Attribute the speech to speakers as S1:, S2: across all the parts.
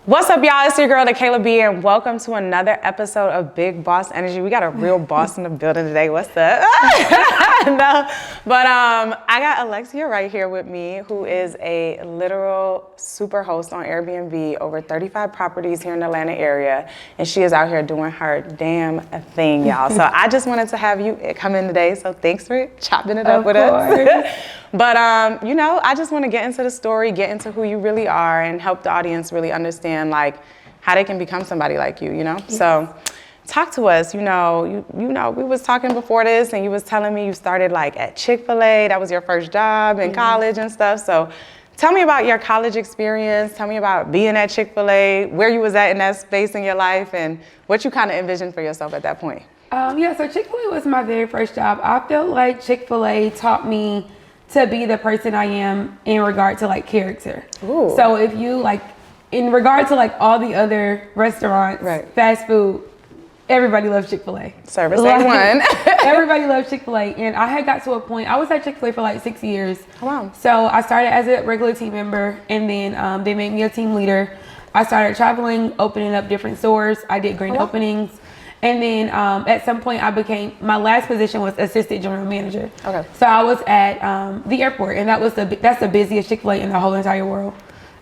S1: What's up, y'all? It's your girl, the Kayla B, and welcome to another episode of Big Boss Energy. We got a real boss in the building today. What's up? No, but I got Alexia Wright here with me, who is a literal super host on Airbnb, over 35 properties here in the Atlanta area, and she is out here doing her damn thing, y'all. So I just wanted to have you come in today, so thanks for chopping it up with us. But, I just want to get into the story, get into who you really are, and help the audience really understand, like, how they can become somebody like you, Yes. So talk to us, we was talking before this, and you was telling me you started, like, at Chic Fil. That was your first job in college and stuff. So tell me about your college experience. Tell me about being at Chic Fil, where you was at in that space in your life, and what you kind of envisioned for yourself at that point.
S2: So Chic Fil was my very first job. I felt like Chic Fil taught me to be the person I am in regard to like character. Ooh. So if you like, in regard to like all the other restaurants, right, fast food, everybody loves Chic Fil.
S1: Service A1.
S2: Everybody loves Chic Fil. And I had got to a point, I was at Chic Fil for like 6 years.
S1: Oh, wow.
S2: So I started as a regular team member, and then they made me a team leader. I started traveling, opening up different stores. I did grand openings. And then at some point my last position was assistant general manager. Okay. So I was at the airport, and that's the busiest Chic Fil in the whole entire world.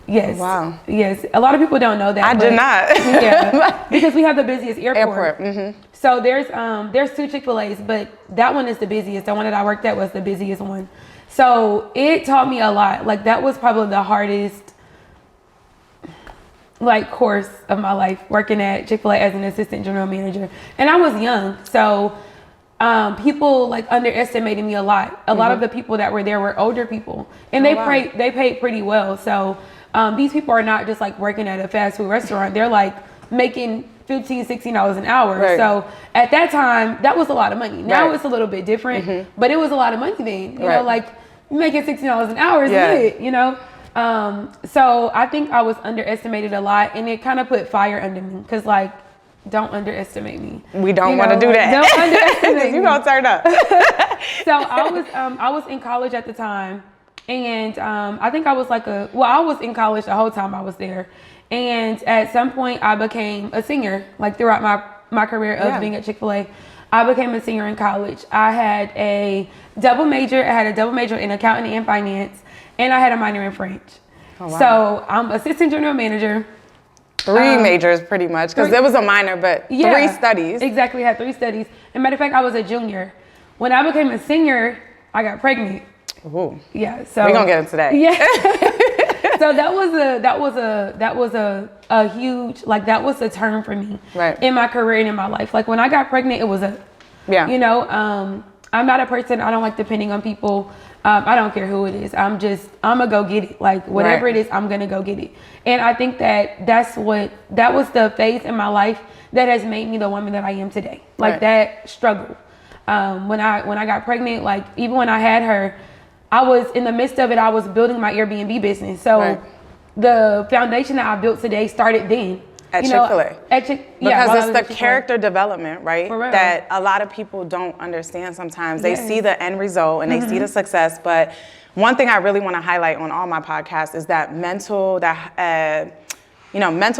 S2: Yes. Wow. Yes. A lot of people don't know that.
S1: I did not.
S2: Yeah. Because we have the busiest airport.
S1: Mm-hmm.
S2: So there's two Chic Fil, but that one is the busiest. The one that I worked at was the busiest one. So it taught me a lot. Like that was probably the hardest course of my life, working at Chic Fil as an assistant general manager. And I was young, so people underestimated me a lot. A lot of the people that were there were older people, and they paid pretty well. So these people are not just like working at a fast food restaurant. They're like making $15, $16 an hour. Right. So at that time, that was a lot of money. Now it's a little bit different, but it was a lot of money then. You know, like making $16 an hour is good, So I think I was underestimated a lot, and it kind of put fire under me, because don't underestimate me.
S1: We don't want to do that.
S2: Don't underestimate me.
S1: You gonna turn up.
S2: So I was in college at the time, and I think I was I was in college the whole time I was there, and at some point I became a senior. Throughout my career of being at Chic Fil, I became a senior in college. I had a double major. I had a double major in accounting and finance. And I had a minor in French. Oh, wow. So I'm assistant general manager.
S1: Three majors pretty much, because there was a minor, but 3 studies.
S2: Exactly, I had 3 studies. As a matter of fact, I was a junior. When I became a senior, I got pregnant.
S1: Ooh.
S2: Yeah, so
S1: we're gonna get into that.
S2: Yeah. So that was a huge, that was a turn for me in my career and in my life. When I got pregnant, it was I'm not a person, I don't like depending on people. I don't care who it is. I'm gonna go get it. Whatever it is, I'm gonna go get it. And I think that was the phase in my life that has made me the woman that I am today. That struggle. When I got pregnant, even when I had her, I was in the midst of it. I was building my Airbnb business. So the foundation that I built today started then.
S1: At Chic Fil. Because it's the character development, right? That a lot of people don't understand sometimes. They see the end result and they see the success. But one thing I really want to highlight on all my podcasts is that mental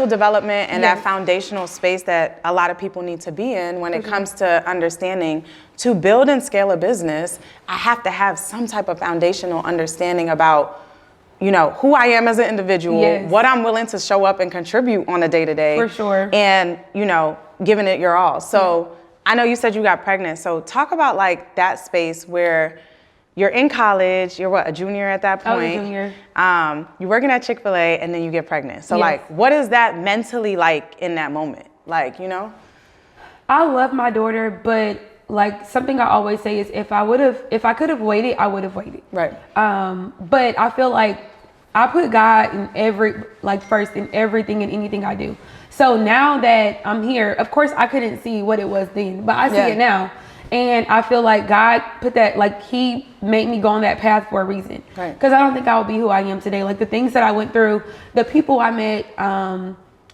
S1: development and that foundational space that a lot of people need to be in when it comes to understanding, to build and scale a business, I have to have some type of foundational understanding about who I am as an individual, what I'm willing to show up and contribute on a day-to-day.
S2: For sure.
S1: And, giving it your all. So I know you said you got pregnant. So talk about that space where you're in college, you're a junior at that point?
S2: I was a junior.
S1: You're working at Chic Fil and then you get pregnant. So what is that mentally like in that moment?
S2: I love my daughter, but something I always say is if I could have waited, I would have waited. Right. But I feel I put God in first in everything and anything I do. So now that I'm here, of course I couldn't see what it was then, but I see it now. And I feel God put that, he made me go on that path for a reason. Right. Because I don't think I would be who I am today. The things that I went through, the people I met,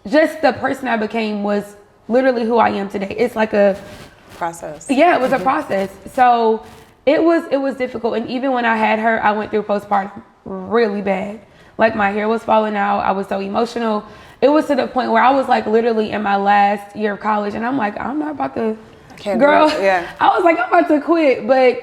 S2: just the person I became was literally who I am today. It's a
S1: process.
S2: Yeah, it was a process. So it was difficult. And even when I had her, I went through postpartum really bad. My hair was falling out. I was so emotional. it was to the point where I was like literally in my last year of college, and I'm like, I'm not about to, girl.
S1: Yeah.
S2: I was like, I'm about to quit, but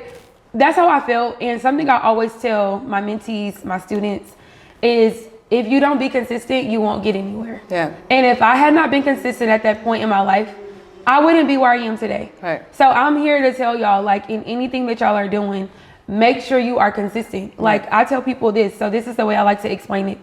S2: that's how I felt. And something I always tell my mentees, my students, is if you don't be consistent, you won't get anywhere.
S1: Yeah.
S2: And if I had not been consistent at that point in my life, I wouldn't be where I am today.
S1: Right.
S2: So I'm here to tell y'all, like, in anything that y'all are doing, make sure you are consistent.
S1: Right.
S2: Like, I tell people this, so this is the way I like to explain it.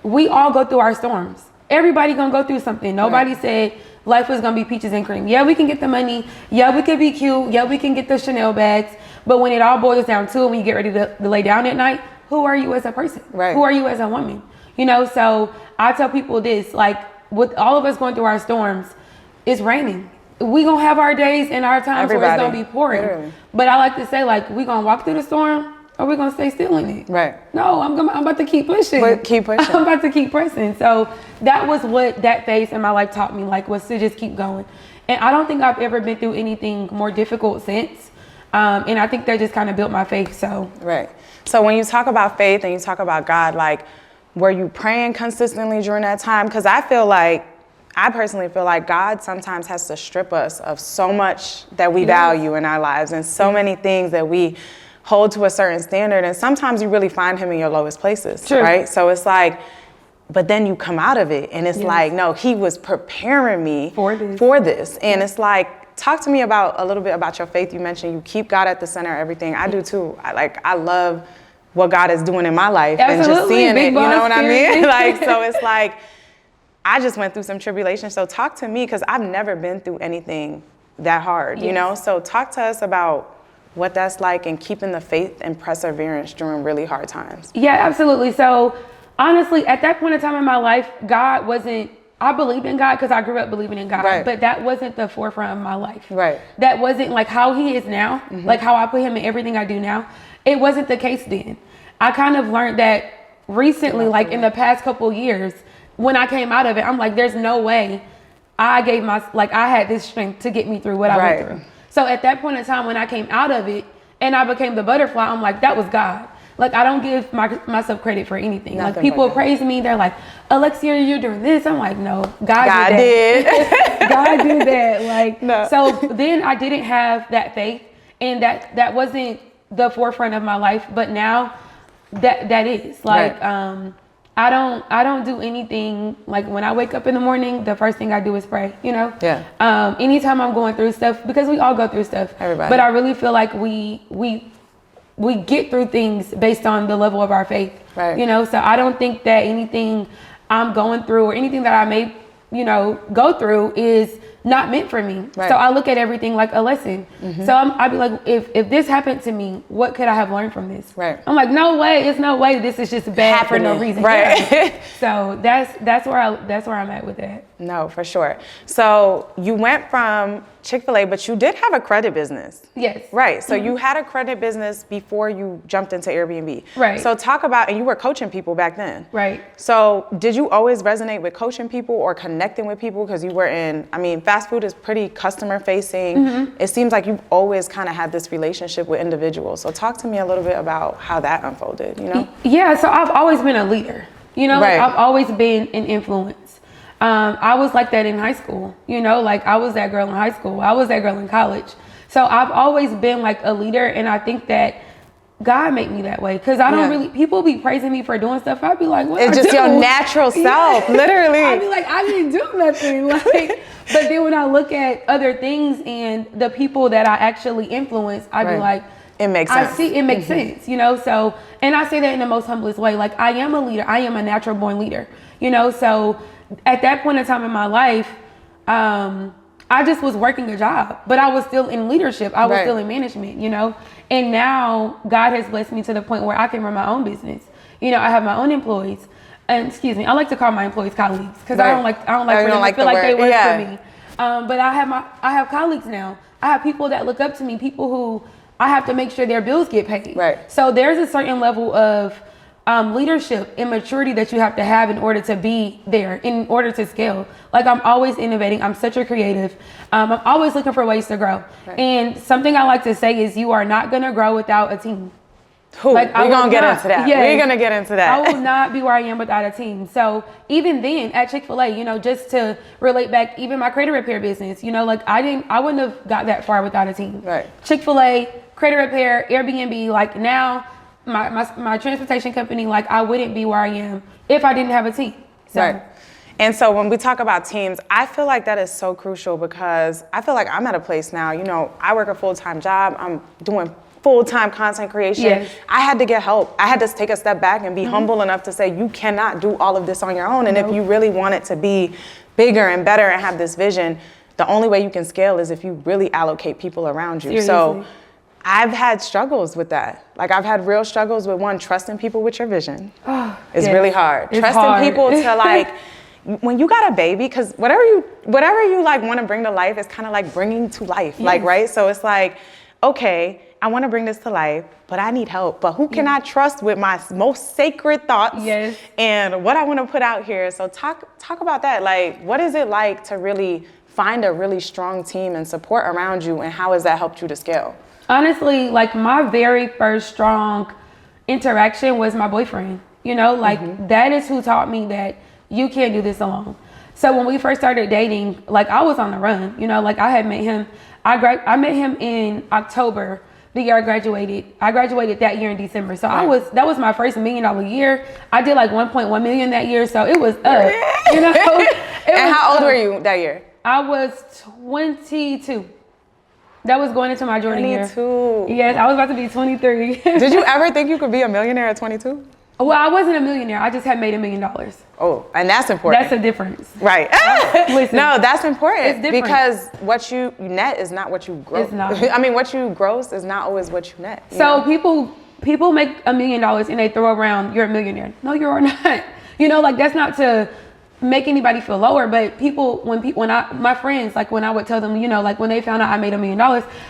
S2: We all go through our storms. Everybody gonna go through something. Nobody said life was gonna be peaches and cream. Yeah, we can get the money. Yeah, we could be cute. Yeah, we can get the Chanel bags. But when it all boils down to it, when you get ready to lay down at night, who are you as a person?
S1: Right.
S2: Who are you as a woman? You know, so I tell people this, like, with all of us going through our storms, it's raining. We gonna have our days and our times where it's gonna be pouring.
S1: Literally.
S2: But I like to say, like, we gonna walk through the storm, or we gonna stay still in it.
S1: Right.
S2: No, I'm about to keep pushing.
S1: But keep pushing.
S2: I'm about to keep pressing. So that was what that phase in my life taught me, like, was to just keep going. And I don't think I've ever been through anything more difficult since. And I think that just kind of built my faith. So
S1: right. So when you talk about faith and you talk about God, like, were you praying consistently during that time? Because I personally feel like God sometimes has to strip us of so much that we value in our lives and so many things that we hold to a certain standard. And sometimes you really find him in your lowest places, right? So it's like, but then you come out of it and it's like, no, he was preparing me for this. And it's like, talk to me a little bit about your faith. You mentioned you keep God at the center of everything. I do too. I love what God is doing in my life.
S2: Absolutely.
S1: And just seeing it, you know what I mean? Like, so it's like, I just went through some tribulation. So talk to me, because I've never been through anything that hard, you know? So talk to us about what that's like and keeping the faith and perseverance during really hard times.
S2: Yeah, absolutely. So honestly, at that point in time in my life, God wasn't, I believed in God because I grew up believing in God, but that wasn't the forefront of my life.
S1: Right.
S2: That wasn't like how he is now, like how I put him in everything I do now. It wasn't the case then. I kind of learned that recently, like in the past couple years, when I came out of it, I'm like, there's no way I had this strength to get me through what I went through. So at that point in time, when I came out of it and I became the butterfly, I'm like, that was God. Like, I don't give myself credit for anything. Nothing. Like, people praise me. They're like, Alexia, you're doing this. I'm like, no, God did that. God did that. Like, no. So then I didn't have that faith, and that wasn't the forefront of my life. But now that is like, I don't do anything. Like, when I wake up in the morning, the first thing I do is pray, you know? Yeah. Anytime I'm going through stuff, because we all go through stuff. Everybody. But I really feel like we get through things based on the level of our faith. Right. You know, so I don't think that anything I'm going through or anything that I may, you know, go through is not meant for me. Right. So I look at everything like a lesson. So I'd be like, if this happened to me, what could I have learned from this? Right. I'm like, no way, it's no way this is just bad for no reason. Right. Yeah. So that's where I'm at with that. No, for sure. So you went from Chic Fil, but you did have a credit business. Yes. Right. So you had a credit business before you jumped into Airbnb. Right. So talk about, and you were coaching people back then. Right. So did you always resonate with coaching people or connecting with people? Because you were fast food is pretty customer facing. It seems like you've always kind of had this relationship with individuals. So talk to me a little bit about how that unfolded, you know? Yeah, so I've always been a leader. You know, like, I've always been an influence. I was like that in high school, you know, like I was that girl in high school. I was that girl in college. So I've always been like a leader, and I think that God made me that way, because I don't really, people be praising me for doing stuff. I'd be like, what? It's just your natural self, literally. I'd be like, I didn't do nothing. Like, but then when I look at other things and the people that I actually influence, I'd be like, it makes sense. I see, it makes sense, you know? So, and I say that in the most humblest way. Like, I am a leader. I am a natural born leader, you know? So at that point in time in my life, I just was working a job, but I was still in leadership. I was still in management, you know? And now God has blessed me to the point where I can run my own business. You know, I have my own employees. And excuse me, I like to call my employees colleagues, because I don't like for them to feel like they work for me. But I have colleagues now. I have people that look up to me, people who I have to make sure their bills get paid. Right. So there's a certain level of leadership and maturity that you have to have in order to be there, in order to scale. Like, I'm always innovating. I'm such a creative. I'm always looking for ways to grow. Right. And something I like to say is, you are not going to grow without a team.
S1: We're going to get into that.
S2: Yes,
S1: we're going to get into that.
S2: I will not be where I am without a team. So even then at Chic Fil, you know, just to relate back, even my credit repair business, you know, like I wouldn't have got that far without a team.
S1: Right.
S2: Chic Fil, credit repair, Airbnb, like now my transportation company, like I wouldn't be where I am if I didn't have a team. So.
S1: Right. And so when we talk about teams, I feel like that is so crucial because I feel like I'm at a place now, you know, I work a full-time job. I'm doing full-time content creation.
S2: Yes.
S1: I had to get help. I had to take a step back and be humble enough to say, you cannot do all of this on your own. And if you really want it to be bigger and better and have this vision, the only way you can scale is if you really allocate people around you.
S2: Seriously.
S1: So I've had struggles with that. Like I've had real struggles with trusting people with your vision. It's really hard.
S2: It's
S1: trusting
S2: hard.
S1: people to like, when you got a baby, because whatever you like want to bring to life is kind of like bringing to life, like, right? So it's like, okay, I want to bring this to life, but I need help. But who can I trust with my most sacred thoughts and what I want to put out here? So talk about that. Like, what is it like to really find a really strong team and support around you, and how has that helped you to scale?
S2: Honestly, like my very first strong interaction was my boyfriend. You know, like that is who taught me that you can't do this alone. So when we first started dating, like I was on the run, you know, like I had met him, I met him in October, the year I graduated. I graduated that year in December. So that was my first $1 million year. I did like 1.1 million that year. So it was up, you know.
S1: And how old were you that year?
S2: I was 22. That was going into my Jordan year.
S1: 22.
S2: Yes, I was about to be 23.
S1: Did you ever think you could be a millionaire at 22?
S2: Well, I wasn't a millionaire. I just had made $1 million.
S1: Oh, and that's important.
S2: That's a difference.
S1: Right.
S2: Listen,
S1: no, that's important.
S2: It's different.
S1: Because what you net is not what you gross.
S2: It's not.
S1: I mean, what you gross is not always what you net.
S2: So people make $1 million and they throw around, you're a millionaire. No, you're not. You know, like that's not to make anybody feel lower, but my friends, like when I would tell them, you know, like when they found out I made $1 million,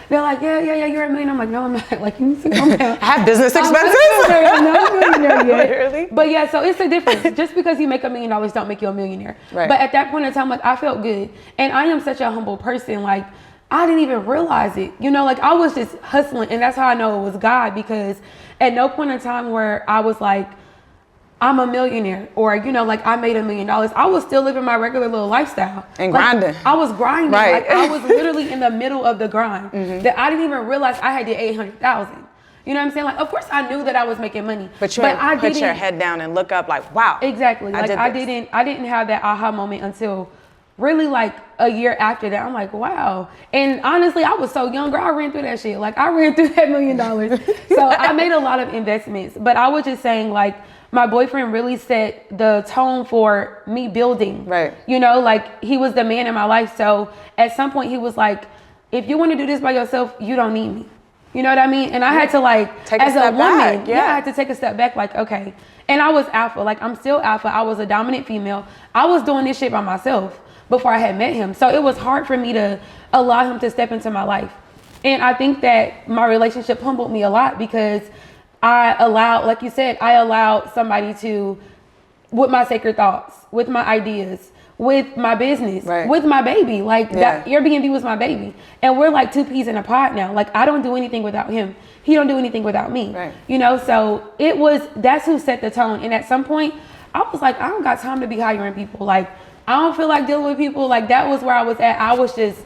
S2: they're like, yeah, you're a million. I'm like, no, I'm not. Like, you need to calm down.
S1: I have business expenses.
S2: I'm not a millionaire yet.
S1: Literally.
S2: But yeah, so it's a difference. Just because you make $1 million don't make you a millionaire.
S1: Right.
S2: But at that point in time, like I felt good, and I am such a humble person. Like I didn't even realize it. You know, like I was just hustling, and that's how I know it was God, because at no point in time where I was like, I'm a millionaire, or, you know, like I made $1 million. I was still living my regular little lifestyle.
S1: And
S2: like,
S1: grinding.
S2: I was grinding.
S1: Right.
S2: Like I was literally in the middle of the grind that I didn't even realize I had did 800,000. You know what I'm saying? Like, of course I knew that I was making money.
S1: But I put your head down and look up like, wow.
S2: Exactly. Like I didn't have that aha moment until really like a year after that. I'm like, wow. And honestly, I was so young, girl, I ran through that shit. Like I ran through that $1 million. So I made a lot of investments, but I was just saying, like, my boyfriend really set the tone for me building.
S1: Right.
S2: You know, like he was the man in my life. So at some point he was like, if you want to do this by yourself, you don't need me. You know what I mean? And I had to like,
S1: take
S2: as a woman,
S1: back.
S2: I had to take a step back, like, okay. And I was alpha, like I'm still alpha. I was a dominant female. I was doing this shit by myself before I had met him. So it was hard for me to allow him to step into my life. And I think that my relationship humbled me a lot, because I allowed, like you said, I allowed somebody to, with my sacred thoughts, with my ideas, with my business, with my baby. Like that Airbnb was my baby. And we're like two peas in a pod now. Like I don't do anything without him. He don't do anything without me. Right. You know, so that's who set the tone. And at some point I was like, I don't got time to be hiring people. Like I don't feel like dealing with people. Like that was where I was at. I was just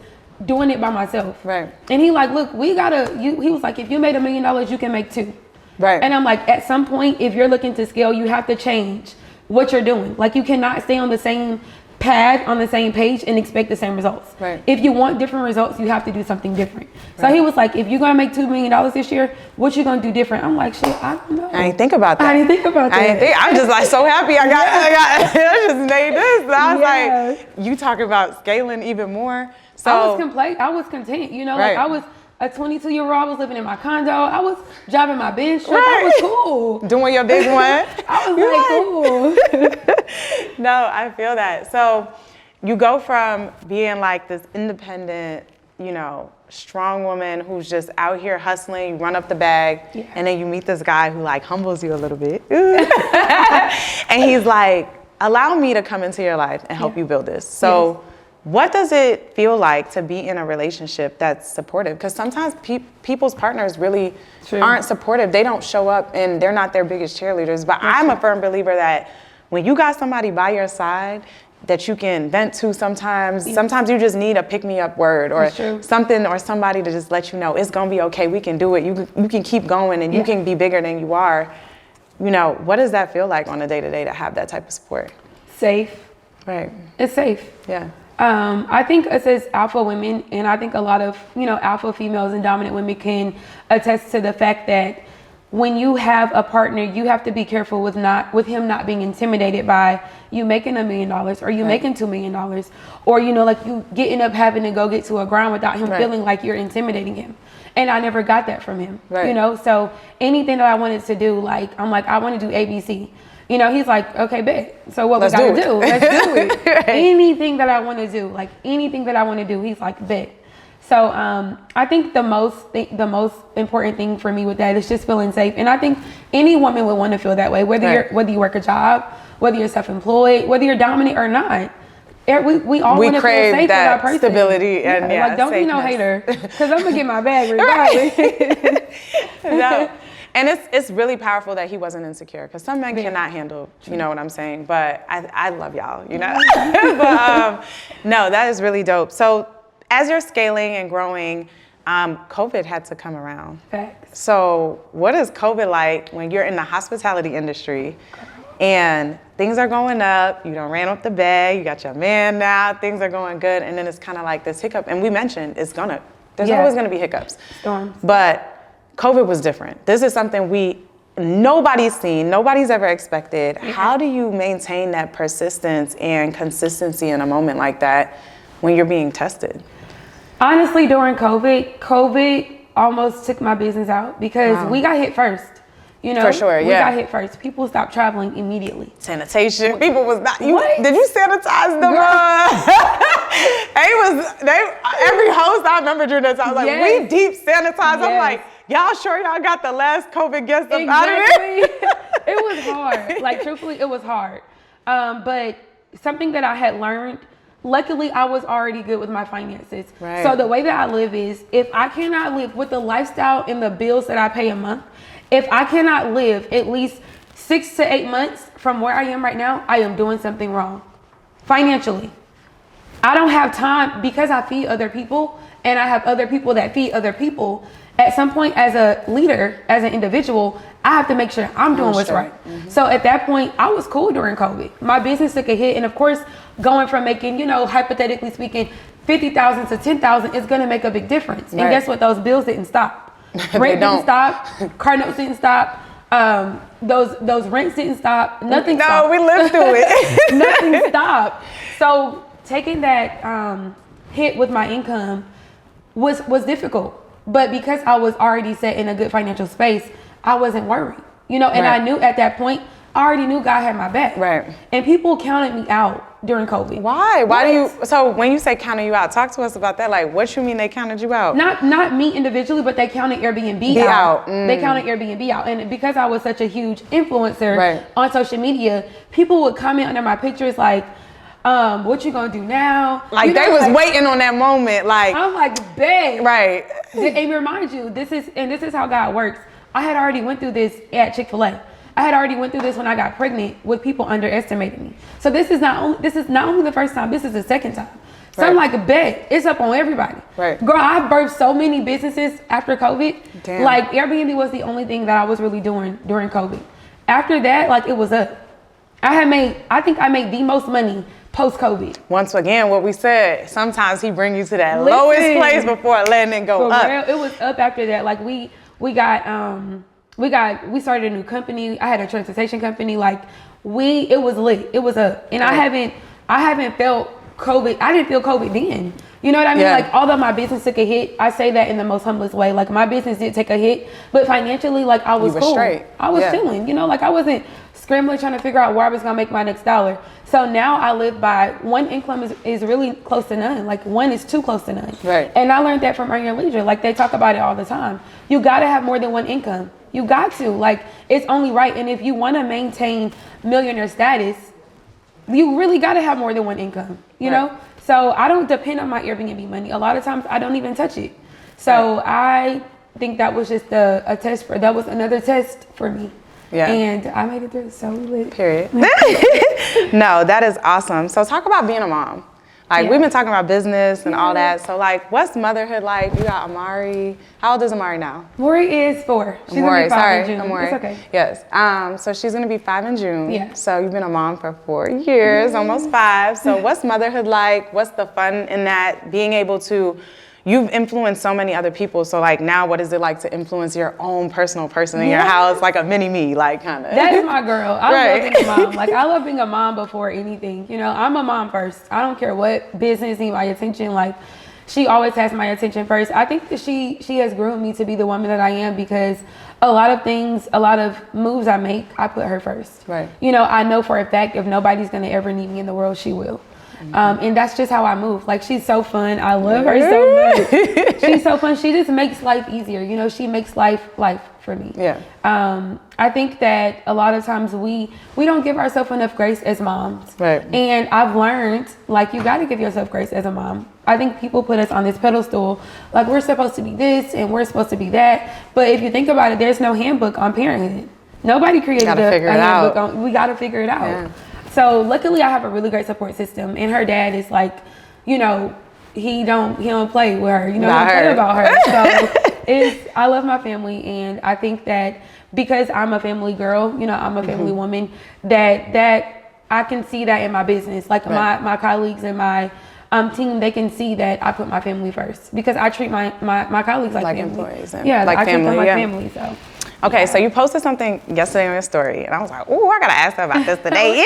S2: doing it by myself. Right. And he like, look, he was like, if you made $1 million, you can make 2. Right. And I'm like, at some point, if you're looking to scale, you have to change what you're doing. Like you cannot stay on the same pad, on the same page, and expect the same results. Right. If you want different results, you have to do something different. So he was like, if you're gonna make $2 million this year, what you gonna do different? I'm like, shit, I don't know. I
S1: didn't think about that. I'm just like so happy I just made this. And I was like, you talking about scaling even more. So
S2: I was content, you know, like I was a 22-year-old, I was living in my condo. I was driving my Benz truck. I was cool.
S1: Doing your big one.
S2: I was like,
S1: cool. No, I feel that. So you go from being like this independent, you know, strong woman who's just out here hustling, you run up the bag, and then you meet this guy who like humbles you a little bit. And he's like, allow me to come into your life and help you build this. So what does it feel like to be in a relationship that's supportive? Because sometimes people's partners really aren't supportive. They don't show up and they're not their biggest cheerleaders. But I'm a firm believer that when you got somebody by your side that you can vent to sometimes you just need a pick-me-up word or something or somebody to just let you know it's gonna be okay, we can do it, you can keep going and you can be bigger than you are. You know, what does that feel like on a day-to-day to have that type of support?
S2: Safe.
S1: Right.
S2: It's safe.
S1: Yeah.
S2: I think us as alpha women, and I think a lot of, alpha females and dominant women can attest to the fact that when you have a partner, you have to be careful with him not being intimidated by you making $1 million or you making $2 million or, like you getting up having to go get to a grind without him feeling like you're intimidating him. And I never got that from him, so anything that I wanted to do, like, I'm like, I want to do ABC. He's like, okay, bet. So what we gotta do? Let's do it. Anything that I want to do, he's like, bet. So I think the most important thing for me with that is just feeling safe. And I think any woman would want to feel that way, whether you work a job, whether you're self-employed, whether you're dominant or not. We all want to feel safe with our person.
S1: Stability and
S2: like don't be no hater, because I'm gonna get my bag regardless.
S1: No. And it's really powerful that he wasn't insecure, because some men cannot handle, you know what I'm saying? But I love y'all, But no, that is really dope. So as you're scaling and growing, COVID had to come around.
S2: Facts.
S1: So what is COVID like when you're in the hospitality industry and things are going up, you done ran up the bag, you got your man now, things are going good, and then it's kind of like this hiccup. And we mentioned there's always gonna be hiccups.
S2: Storms.
S1: But COVID was different. This is something nobody's seen, nobody's ever expected. Yeah. How do you maintain that persistence and consistency in a moment like that when you're being tested?
S2: Honestly, during COVID almost took my business out because we got hit first.
S1: For sure,
S2: we got hit first. People stopped traveling immediately.
S1: Sanitation. People was not. Did you sanitize them? Every host I remember during that time was like, we deep sanitized. I'm like, y'all sure y'all got the last COVID guest up out of it?
S2: It was hard. Like, truthfully, it was hard. But something that I had learned, luckily, I was already good with my finances.
S1: Right.
S2: So the way that I live is, if I cannot live with the lifestyle and the bills that I pay a month, if I cannot live at least 6 to 8 months from where I am right now, I am doing something wrong financially. I don't have time, because I feed other people and I have other people that feed other people. At some point, as a leader, as an individual, I have to make sure I'm doing what's right. Mm-hmm. So at that point, I was cool during COVID. My business took a hit. And of course, going from making, hypothetically speaking, 50,000 to 10,000 is going to make a big difference. Right. And guess what? Those bills didn't stop. Rent didn't stop. Car notes didn't stop. Those rents didn't stop. Nothing stopped.
S1: No, we lived through it.
S2: Nothing stopped. So taking that hit with my income was difficult. But because I was already set in a good financial space, I wasn't worried. And I knew at that point, I already knew God had my back.
S1: Right.
S2: And people counted me out during COVID.
S1: Why? So when you say counted you out, talk to us about that. Like, what you mean they counted you out?
S2: Not me individually, but they counted Airbnb out. They counted Airbnb out. And because I was such a huge influencer on social media, people would comment under my pictures like, what you gonna do now?
S1: Like, they was waiting on that moment. Like,
S2: I'm like, babe.
S1: Right.
S2: And remind you, this is how God works. I had already went through this at Chic Fil. I had already went through this when I got pregnant with people underestimating me. So this is not only the first time, this is the second time. So I'm like, bet, it's up on everybody. Right. Girl, I birthed so many businesses after COVID. Damn. Like, Airbnb was the only thing that I was really doing during COVID. After that, like, it was up. I think I made the most money post-COVID.
S1: Once again, what we said, sometimes he bring you to that lowest place before letting it go up.
S2: Real, it was up after that. Like, we started a new company. I had a transportation company. Like, it was lit. It was up. And I haven't felt COVID. I didn't feel COVID then. You know what I mean? Yeah. Like, although my business took a hit, I say that in the most humblest way. Like, my business did take a hit, but financially, like, I was cool.
S1: Straight.
S2: I was chilling. Like, I wasn't scrambling trying to figure out where I was gonna make my next dollar. So now I live by one income is really close to none. Like, one is too close to none.
S1: Right.
S2: And I learned that from Earn Your Leisure. Like, they talk about it all the time. You gotta have more than one income. You got to. Like, it's only right. And if you want to maintain millionaire status, you really got to have more than one income, you know? So I don't depend on my Airbnb money. A lot of times I don't even touch it. So I think that was just a test that was another test for me. Yeah. And I made it through, so we lit.
S1: Period. No, that is awesome. So talk about being a mom. Like, we've been talking about business and all that. So, like, what's motherhood like? You got Amari. How old is Amari now?
S2: Amari is 4. She's going to be 5 in June. Amari. It's okay.
S1: Yes. So she's going to be 5 in June.
S2: Yeah.
S1: So you've been a mom for 4 years, almost 5. So what's motherhood like? What's the fun in that? Being able to, you've influenced so many other people. So, like, now what is it like to influence your own personal person in your house? Like a mini me, like, kind of.
S2: That is my girl. I love being a mom. Like, I love being a mom before anything. You know, I'm a mom first. I don't care what business needs my attention. Like, she always has my attention first. I think that she has groomed me to be the woman that I am because a lot of things, a lot of moves I make, I put her first. Right. You know, I know for a fact if nobody's going to ever need me in the world, she will. And that's just how I move. Like, she's so fun. I love her so much. She's so fun. She just makes life easier. You know, she makes life for me. Yeah. I think that a lot of times we don't give ourselves enough grace as moms. Right. And I've learned, like, you got to give yourself grace as a mom. I think people put us on this pedestal, like we're supposed to be this and we're supposed to be that. But if you think about it, there's no handbook on parenthood. Nobody created a handbook on. We got to figure it out. Yeah. So luckily I have a really great support system, and her dad is like, you know, he don't play with her, you know, he don't play about her. So I love my family, and I think that because I'm a family girl, you know, I'm a family woman, that I can see that in my business. Like my colleagues and my team, they can see that I put my family first because I treat my colleagues like family. Employees. And like I treat them like family. So.
S1: Okay, so you posted something yesterday on your story, and I was like, "Ooh, I gotta ask her about this today."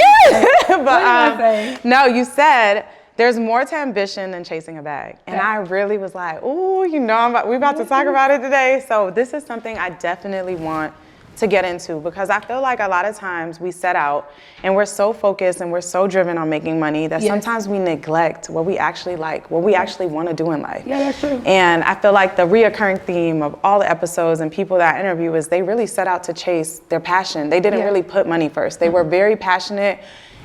S2: But what did I say?
S1: No, you said there's more to ambition than chasing a bag, and I really was like, "Ooh, you know, we're about to talk about it today." So this is something I definitely want to get into because I feel like a lot of times we set out and we're so focused and we're so driven on making money that sometimes we neglect what we actually like, what we actually want to do in life.
S2: Yeah, that's true.
S1: And I feel like the reoccurring theme of all the episodes and people that I interview is they really set out to chase their passion. They didn't really put money first. They were very passionate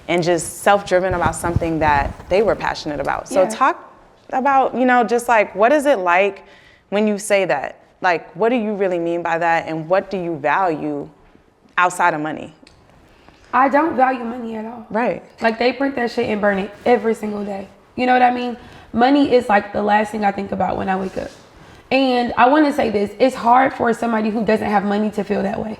S1: and just self-driven about something that they were passionate about. So talk about, you know, just like, what is it like when you say that? Like, what do you really mean by that, and what do you value outside of money?
S2: I don't value money at all.
S1: Right.
S2: Like, they print that shit and burn it every single day. You know what I mean? Money is like the last thing I think about when I wake up. And I want to say this, it's hard for somebody who doesn't have money to feel that way.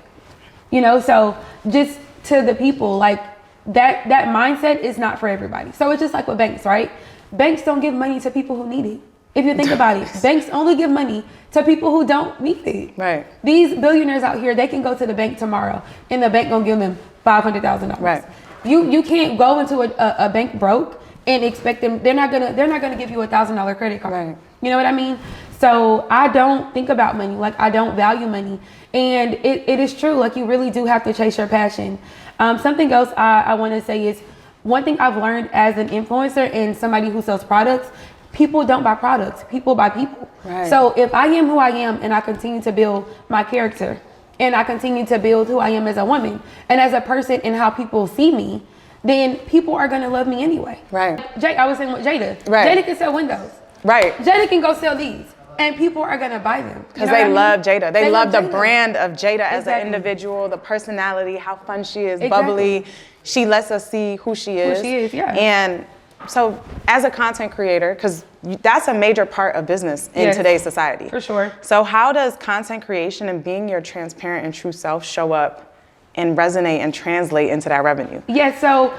S2: You know, so just to the people, like, that mindset is not for everybody. So it's just like with banks, right? Banks don't give money to people who need it. If you think about it, banks only give money to people who don't need it. Right. These billionaires out here, they can go to the bank tomorrow and the bank gonna give them $500,000. Right. You can't go into a bank broke and expect them. They're not gonna give you $1,000 credit card. Right. You know what I mean? So I don't think about money. Like, I don't value money, and it is true. Like, you really do have to chase your passion. Something else I want to say is one thing I've learned as an influencer and somebody who sells products. People don't buy products, people buy people. Right. So if I am who I am and I continue to build my character and I continue to build who I am as a woman and as a person and how people see me, then people are gonna love me anyway. Right. I was saying with Jada. Right. Jada can sell windows. Right. Jada can go sell these and people are gonna buy them.
S1: Because they love Jada. They love the brand of Jada as an individual, the personality, how fun she is, bubbly. She lets us see who she is.
S2: Who she is, yeah.
S1: And so as a content creator, because that's a major part of business in today's society.
S2: For sure.
S1: So how does content creation and being your transparent and true self show up and resonate and translate into that revenue?
S2: Yeah, so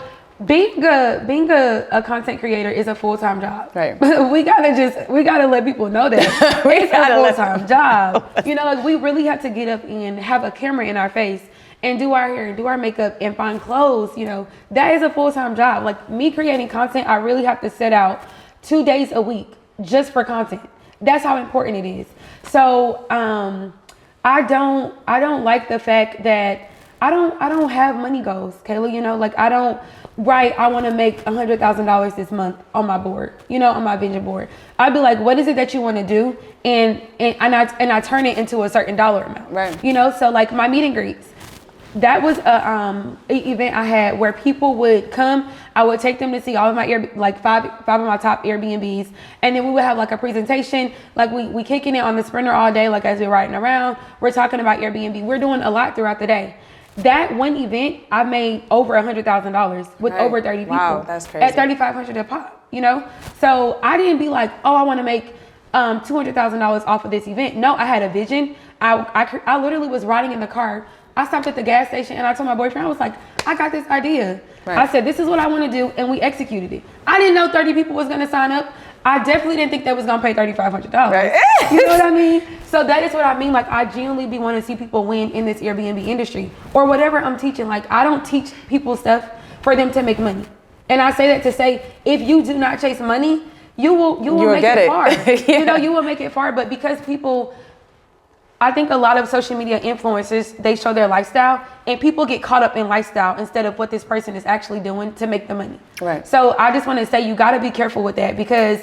S2: being a content creator is a full-time job. Right. we gotta let people know that it's a full-time job. You know, like, we really have to get up and have a camera in our face and do our hair and do our makeup and find clothes. You know, that is a full-time job. Like, me creating content, I really have to set out 2 days a week just for content. That's how important it is. So I don't like the fact that I don't have money goals, Kayla. You know, like, I want to make $100,000 this month on my board, you know, on my vision board. I'd be like, what is it that you want to do? And I turn it into a certain dollar amount. Right. You know, so like my meet and greets. That was a event I had where people would come. I would take them to see all of my five of my top Airbnbs, and then we would have like a presentation. Like we kicking it on the sprinter all day, like as we're riding around. We're talking about Airbnb. We're doing a lot throughout the day. That one event, I made over $100,000 with over 30 people.
S1: Wow, that's crazy.
S2: At $3,500 a pop, you know. So I didn't be like, oh, I want to make $200,000 off of this event. No, I had a vision. I literally was riding in the car. I stopped at the gas station and I told my boyfriend, I was like, I got this idea. Right. I said, this is what I want to do, and we executed it. I didn't know 30 people was going to sign up. I definitely didn't think they was going to pay $3,500. Right. You know what I mean? So that is what I mean. Like, I genuinely be wanting to see people win in this Airbnb industry or whatever I'm teaching. Like, I don't teach people stuff for them to make money. And I say that to say, if you do not chase money, you will make it far. Yeah. You know, you will make it far. But because people, I think a lot of social media influencers, they show their lifestyle, and people get caught up in lifestyle instead of what this person is actually doing to make the money. Right. So I just want to say, you got to be careful with that, because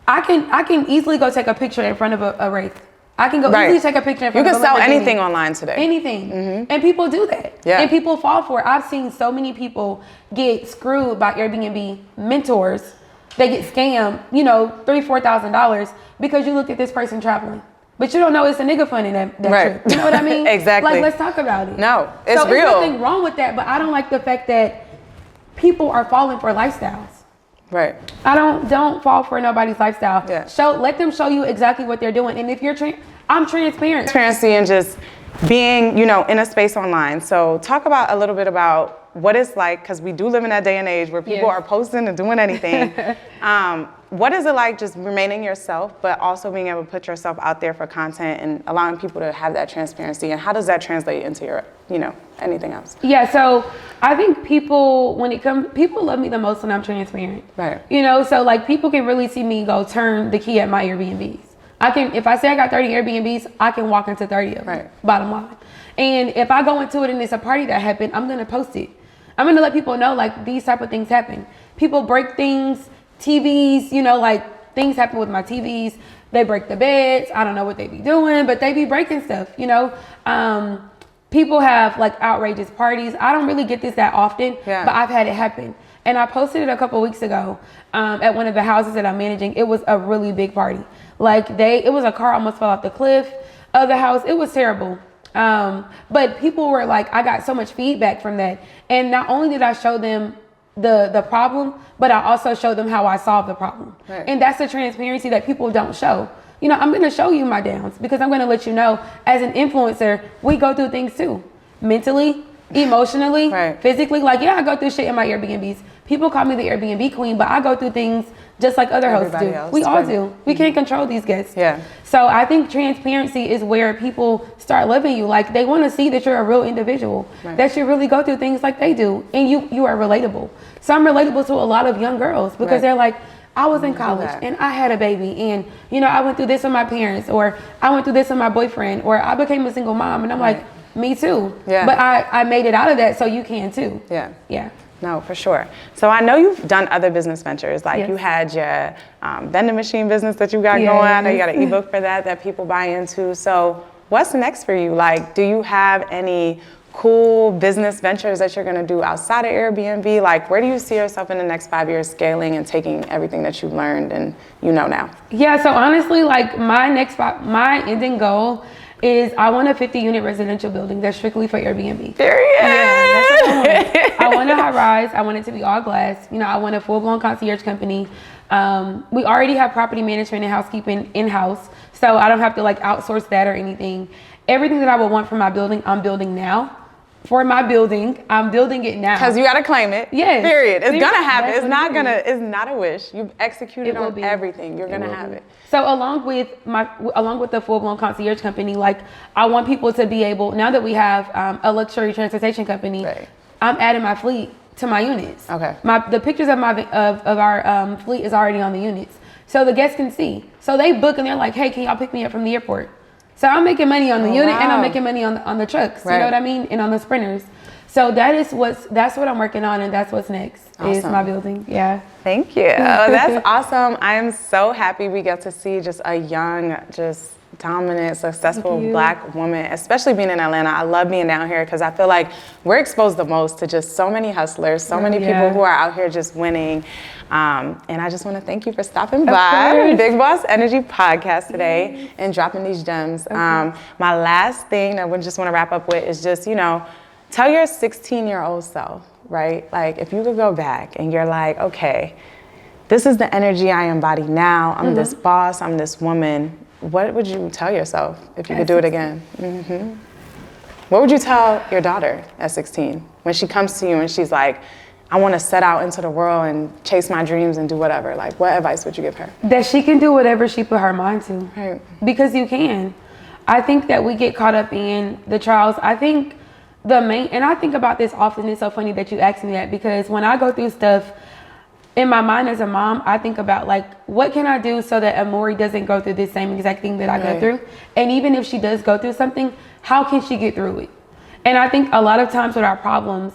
S2: I can easily go take a picture in front of a Wraith. I can go easily take a picture in front of a Lamborghini.
S1: You can sell anything online today.
S2: Anything. Mm-hmm. And people do that. Yeah. And people fall for it. I've seen so many people get screwed by Airbnb mentors. They get scammed, you know, $3,000, $4,000 because you looked at this person traveling. But you don't know it's a nigga funding that trip. You know what I mean?
S1: Exactly.
S2: Like, let's talk about it.
S1: No, it's real.
S2: There's nothing wrong with that, but I don't like the fact that people are falling for lifestyles.
S1: Right.
S2: I don't fall for nobody's lifestyle. Yeah. Let them show you exactly what they're doing. And if you're I'm transparent.
S1: Transparency and just being, you know, in a space online. So talk about a little bit about what it's like, because we do live in that day and age where people are posting and doing anything. What is it like just remaining yourself, but also being able to put yourself out there for content and allowing people to have that transparency? And how does that translate into your, you know, anything else?
S2: Yeah, so I think people love me the most when I'm transparent. Right. You know, so like people can really see me go turn the key at my Airbnbs. If I say I got 30 Airbnbs, I can walk into 30 of them, right. Bottom line. And if I go into it and it's a party that happened, I'm going to post it. I'm going to let people know, like, these type of things happen. People break things, TVs, you know, like, things happen with my TVs. They break the beds. I don't know what they be doing, but they be breaking stuff, you know. People have, like, outrageous parties. I don't really get this that often, but I've had it happen. And I posted it a couple weeks ago at one of the houses that I'm managing. It was a really big party. Like, it was a car almost fell off the cliff of the house. It was terrible. But people were like, I got so much feedback from that. And not only did I show them the problem, but I also showed them how I solved the problem. Right. And that's the transparency that people don't show. You know, I'm going to show you my downs, because I'm going to let you know, as an influencer, we go through things too. Mentally, emotionally, physically. Like, yeah, I go through shit in my Airbnbs. People call me the Airbnb queen, but I go through things just like other hosts do. We all do. We can't control these guests. Yeah. So I think transparency is where people start loving you. Like, they want to see that you're a real individual, that you really go through things like they do, and you are relatable. So I'm relatable to a lot of young girls, because they're like, I was in college and I had a baby, and, you know, I went through this with my parents, or I went through this with my boyfriend, or I became a single mom, and I'm like, me too. Yeah. But I made it out of that, so you can too. Yeah. Yeah.
S1: No, for sure. So I know you've done other business ventures. Like, you had your vending machine business that you got going. I know you got an ebook for that people buy into. So what's next for you? Like, do you have any cool business ventures that you're going to do outside of Airbnb? Like, where do you see yourself in the next 5 years scaling and taking everything that you've learned and you know now?
S2: Yeah, so honestly, like, my ending goal is I want a 50-unit residential building that's strictly for Airbnb.
S1: Period.
S2: Yeah, that's what I want. I want a high rise. I want it to be all glass. You know, I want a full-blown concierge company. We already have property management and housekeeping in-house, so I don't have to, like, outsource that or anything. Everything that I would want for my building, I'm building now. For my building, I'm building it now.
S1: Because you got to claim it.
S2: Yes.
S1: Period. It's going to happen. It's not a wish. You've executed on everything. You're going to have it.
S2: So along with the full-blown concierge company, like, I want people to be able, now that we have a luxury transportation company, I'm adding my fleet to my units. Okay. The pictures of our fleet is already on the units, so the guests can see. So they book and they're like, hey, can y'all pick me up from the airport? So I'm making money on the unit, and I'm making money on the trucks. You know what I mean? And on the sprinters. So that's what I'm working on, and that's what's next. Awesome. Is my building. Yeah.
S1: Thank you. That's awesome. I am so happy we get to see just a young, just dominant, successful Black woman, especially being in Atlanta. I love being down here because I feel like we're exposed the most to just so many hustlers, so many people who are out here just winning. And I just want to thank you for stopping by Big Boss Energy Podcast today and dropping these gems. My last thing that I just want to wrap up with is just, tell your 16-year-old self, right? Like, if you could go back and you're like, okay, this is the energy I embody now. I'm this boss, I'm this woman. What would you tell yourself if you could do it again? What would you tell your daughter at 16 when she comes to you and she's like, I want to set out into the world and chase my dreams and do whatever? Like, what advice would you give her?
S2: That she can do whatever she put her mind to.
S1: Right.
S2: Because you can. I think that we get caught up in the trials. I think and I think about this often. It's so funny that you asked me that, because when I go through stuff, in my mind as a mom, I think about, like, what can I do so that Amori doesn't go through the same exact thing that I go through? And even if she does go through something, how can she get through it? And I think a lot of times with our problems,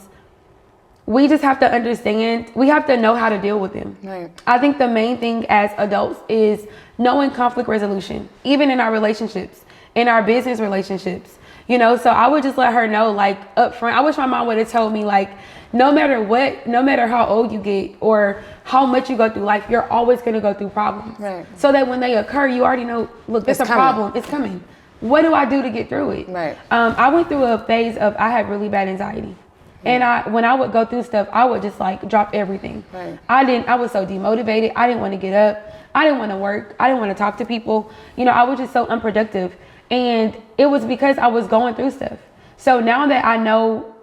S2: we just have to understand, we have to know how to deal with them.
S1: Right.
S2: I think the main thing as adults is knowing conflict resolution, even in our relationships, in our business relationships. So I would just let her know, like, up front. I wish my mom would have told me, like, no matter what, no matter how old you get or how much you go through life, you're always going to go through problems.
S1: Right.
S2: So that when they occur, you already know, look, there's a problem. It's coming. What do I do to get through it?
S1: Right.
S2: I went through a phase of, I had really bad anxiety. And when I would go through stuff, I would just, like, drop everything.
S1: Right.
S2: I was so demotivated. I didn't want to get up. I didn't want to work. I didn't want to talk to people. I was just so unproductive. And it was because I was going through stuff. So now that I know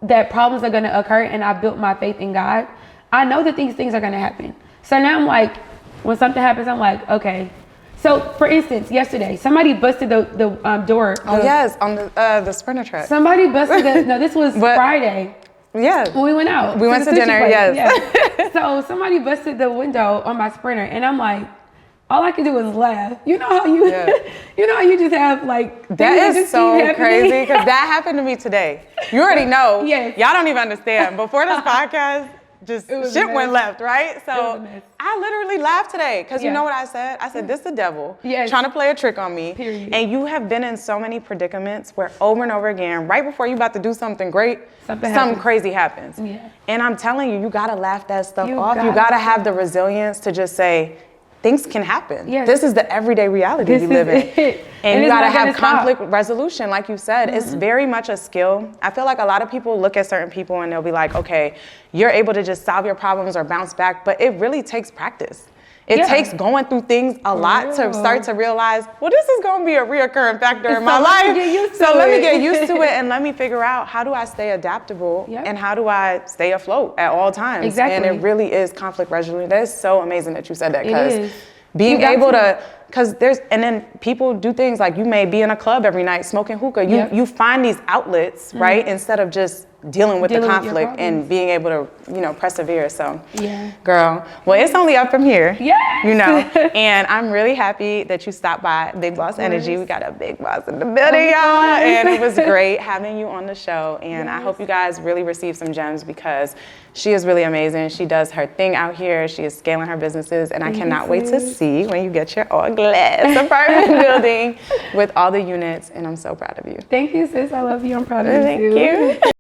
S2: that problems are going to occur and I built my faith in God, I know that these things are going to happen. So now I'm like, when something happens, I'm like, okay. So for instance, yesterday, somebody busted the door.
S1: Yes, on the Sprinter truck.
S2: Somebody busted no, this was Friday.
S1: Yeah.
S2: When we went out.
S1: We went to dinner, yes.
S2: Yeah. So somebody busted the window on my Sprinter, and I'm like, all I can do is laugh. You know how you, you know how you just have, like,
S1: that is so crazy, because that happened to me today. You already know.
S2: Yes.
S1: Y'all don't even understand. Before this podcast, just shit went left, right? So I literally laughed today, because you know what I said? I said, this is the devil trying to play a trick on me.
S2: Period.
S1: And you have been in so many predicaments where over and over again, right before you're about to do something great, something crazy happens. Yeah. And I'm telling you, you gotta laugh that stuff off. You gotta have the resilience to just say, things can happen. Yes. This is the everyday reality we live in. And you gotta have conflict resolution, like you said. It's very much a skill. I feel like a lot of people look at certain people and they'll be like, okay, you're able to just solve your problems or bounce back, but it really takes practice. It takes going through things a lot to start to realize, well, this is gonna be a reoccurring factor in my life. Let me get used to it and let me figure out, how do I stay adaptable and how do I stay afloat at all times?
S2: Exactly.
S1: And it really is conflict resolution. That is so amazing that you said that, because being able to, because and then people do things like, you may be in a club every night smoking hookah. You find these outlets, right? Instead of just dealing with the conflict and being able to, persevere. So, girl, well, it's only up from here, and I'm really happy that you stopped by Big Boss Energy. We got a big boss in the building, y'all, and it was great having you on the show. And I hope you guys really receive some gems, because she is really amazing. She does her thing out here. She is scaling her businesses, and I cannot wait to see when you get your all glass apartment building with all the units. And I'm so proud of you.
S2: Thank you, sis. I love you. I'm proud of you.
S1: Thank you.